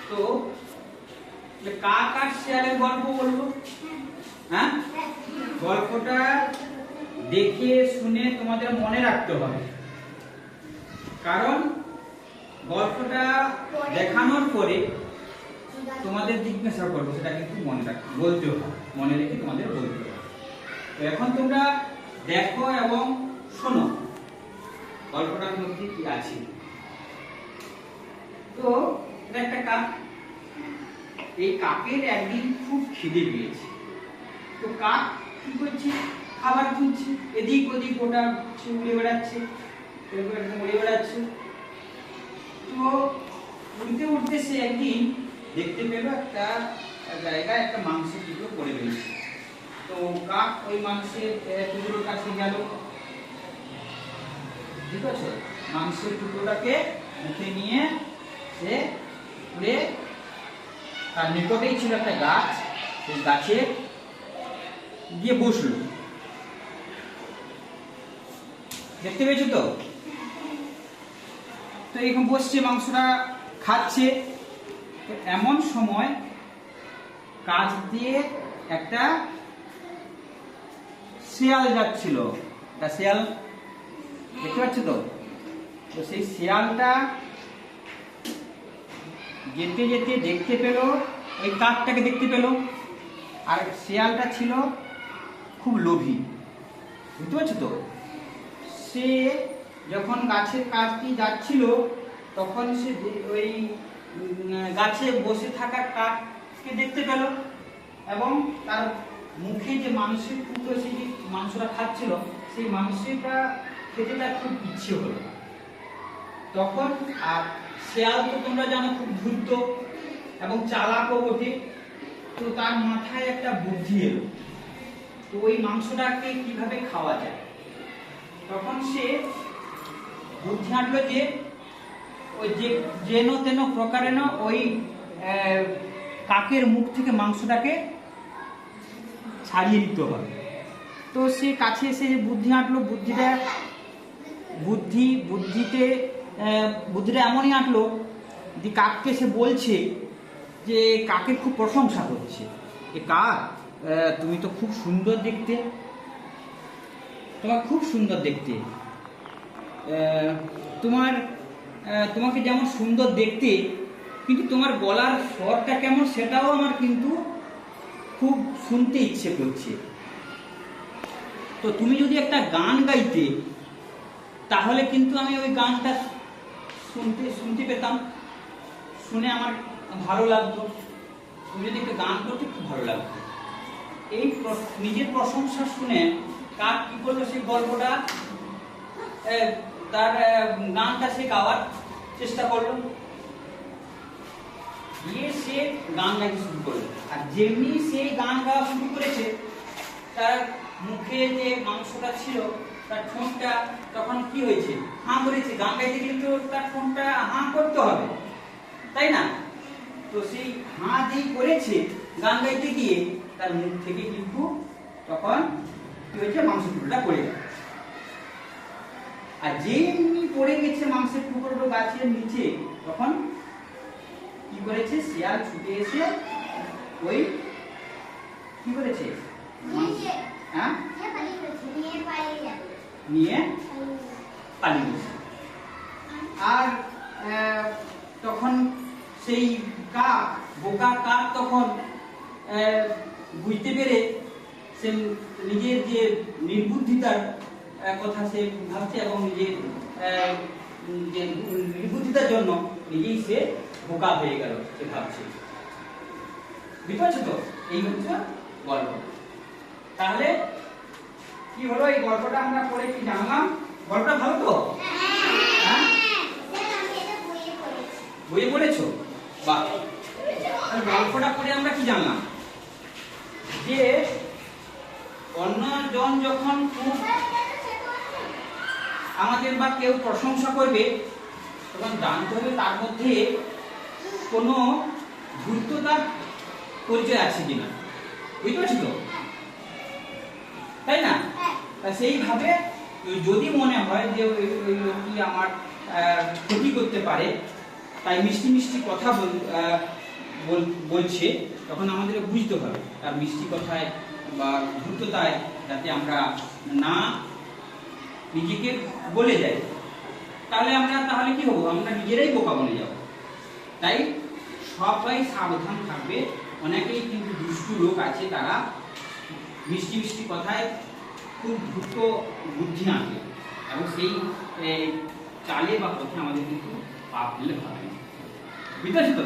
তো কাক আর শেয়ালের গল্প বলবো। হ্যাঁ, গল্পটা দেখে শুনে তোমাদের মনে রাখতে হবে, কারণ গল্পটা দেখানোর পরে তোমাদের জিজ্ঞাসা করবো, সেটা কিন্তু মনে রাখতে বলতে হবে, মনে রেখে তোমাদের বলতে হবে। তো এখন তোমরা দেখো এবং শোনো গল্পটার মধ্যে কি আছে। তো এটা একটা কাক। এই কাকের একদিন খুব খিদে পেয়েছে। তো কাক কি করছে, খাবার খুঁজছে, এদিক ওদিক ওটা উড়ে বেড়াচ্ছে, উড়ে বেড়াচ্ছে। তো উড়তে উড়তে সে একদিন দেখতে পেল একটা জায়গায় একটা মাংসের টুকরো পড়ে রয়েছে। তো কাক ওই মাংসের টুকরোর কাছে গেল, ঠিক আছে, মাংসের টুকরোটাকে মুখে নিয়ে সে উড়ে, তার নিকটেই ছিল একটা গাছ, সেই গাছে গিয়ে বসলো। দেখতে পেয়েছো তো? তো এরকম বসছে, মাংসটা খাচ্ছে। তো এমন সময় কাছ দিয়ে একটা শিয়াল যাচ্ছিল। একটা শিয়াল, দেখতে পাচ্ছ তো? তো সেই শিয়ালটা যেতে যেতে দেখতে পেল, ওই কাকটাকে দেখতে পেল। আর শিয়ালটা ছিল খুব লোভী, বুঝতে পারছো তো? সে যখন গাছের কাছ দিয়ে যাচ্ছিল, তখন সে ওই গাছে বসে থাকা কাককে দেখতে পেল, এবং তার মুখে যে মাংসের টুকরো, সেই যে মাংসটা খাচ্ছিল, সেই মাংসটা খেতে তার খুব ইচ্ছে হলো। তখন আর শিয়াল তো তোমরা জানো খুব ধূর্ত এবং চালাকও বটে। তো তার মাথায় একটা বুদ্ধি এলো, তো ওই মাংসটাকে কিভাবে খাওয়া যায়। তখন সে বুদ্ধি আনলো যে ওই যে যেন তেন প্রকারে না ওই কাকের মুখ থেকে মাংসটাকে ছাড়িয়ে নিতে হবে। তো সে কাছে এসে যে বুদ্ধি আঁটলো, বুদ্ধিটা এমনই আঁটলো যে কাককে সে বলছে যে, কাকের খুব প্রশংসা করছে, যে কাক তুমি তো খুব সুন্দর দেখতে, তোমার খুব সুন্দর দেখতে, তোমাকে যেমন সুন্দর দেখতে, কিন্তু তোমার গলার স্বরটা কেমন সেটাও আমার কিন্তু খুব শুনতে ইচ্ছে করছে। তো তুমি যদি একটা গান গাইতে, তাহলে কিন্তু আমি ওই গানটা শুনতে পেতাম, শুনে আমার ভালো লাগতো। তুমি যদি একটা গান করতে খুব ভালো লাগতো। এই নিজের প্রশংসা শুনে কাক কি করলো, সেই গল্পটা তার গানটা সে গাওয়ার চেষ্টা করলো, গিয়ে সে গান গাইতে শুরু করলো। আর যেমনি সে গান গাওয়া শুরু করেছে, তার মুখে যে মাংসটা ছিল, তার ঠোঁটটা তখন কি হয়েছে, হাঁ করেছে। গান গাইতে গেলে তো তার ঠোঁটটা হাঁ করতে হবে, তাই না? তো সেই হাঁ যেই করেছে গান গাইতে গিয়ে, তার মুখ থেকে কিন্তু তখন কি হয়েছে, মাংসের টুকরোটা পড়ে গেল। আর যেমনি পড়ে গেছে মাংসের টুকরোটা গাছের নিচে, তখন কি করেছে, শিয়াল ছুটে এসে ওই কি করেছে, হ্যাঁ, নিয়ে পালিয়ে গেছে। আর তখন সেই কাক, বোকা কাক, তখন বুঝতে পেরে সে নিজের যে নির্বুদ্ধিতার কথা সে ভাবছে, এবং নিজের যে নির্বুদ্ধিতার জন্য নিজেই সে বোকা হয়ে গেল, সে ভাবছে। বুঝতে পারছো তো? এই হচ্ছে গল্প। তাহলে কি হলো, এই গল্পটা আমরা পড়ে কি জানলাম? গল্পটা ভালো তো? হ্যাঁ, বইয়ে পড়েছো? বাহ। গল্পটা পড়ে আমরা কি জানলাম, যে অন্যজন যখন খুব আমাদের বা কেউ প্রশংসা করবে, তখন জানতে হবে তার মধ্যে কোনো ধূর্ততার পরিচয় আছে কিনা। বুঝতে পারছি তো? তাই না? সেইভাবে যদি মনে হয় যে ওই লোকটি আমার ক্ষতি করতে পারে, তাই মিষ্টি মিষ্টি কথা বলছে, তখন আমাদের বুঝতে হবে তার মিষ্টি কথায় বা দ্রুততায় যাতে আমরা না নিজেকে বলে যাই, তাহলে কি হবো, আমরা নিজেরাই বোকা বনে যাব। তাই সবাই সাবধান থাকবে। অনেকেই কিন্তু দুষ্টু লোক আছে, তারা মিষ্টি মিষ্টি কথায় খুব দ্রুত বুদ্ধি আনবে এবং সেই চালে বা পথে আমাদের কিন্তু পা ফেললে হবে না। বুঝতে পারছি তো?